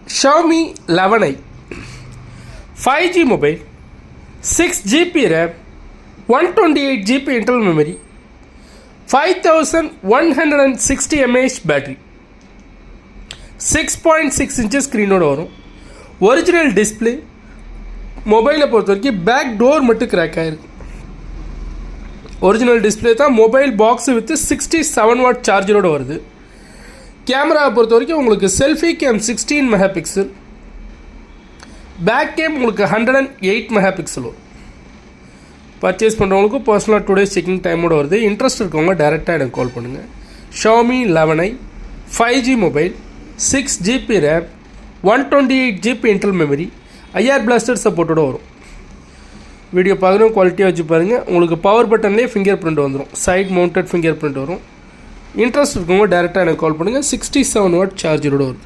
Xiaomi 11i 5G mobile, 6GB RAM, 128GB internal memory, 5160 mAh battery, 6.6 inches screen வரும். Original display. மொபைலை பொறுத்த வரைக்கும் back door மட்டும் crack ஆகிருக்கு. ஒரிஜினல் டிஸ்பிளே தான். மொபைல் பாக்ஸு வித் 67 வாட் சார்ஜரோடு வருது. கேமராவை பொறுத்த வரைக்கும் உங்களுக்கு selfie cam 16 mega pixel, back cam உங்களுக்கு 108 மெகா பிக்சல் வரும். பர்ச்சேஸ் பண்ணுறவங்களுக்கு பர்சனலாக 2 days செக்கிங் டைமோடு வருது. இன்ட்ரெஸ்ட் இருக்கவங்க டேரெக்டாக எனக்கு கால் பண்ணுங்கள். Xiaomi 11i 5G mobile, 6GB RAM, 128GB internal memory, IR blaster சப்போர்ட்டோடு வரும். வீடியோ பார்க்குறோம், குவாலிட்டியாக வச்சு பாருங்கள். உங்களுக்கு பவர் பட்டன்லேயே ஃபிங்கர் பிரிண்ட் வந்துடும். சைட் மவுண்டட் ஃபிங்கர் பிரிண்ட் வரும். இன்ட்ரெஸ்ட் இருக்கவங்க டேரெக்டாக எனக்கு கால் பண்ணுங்கள். 67 வாட் சார்ஜரோடு வரும்.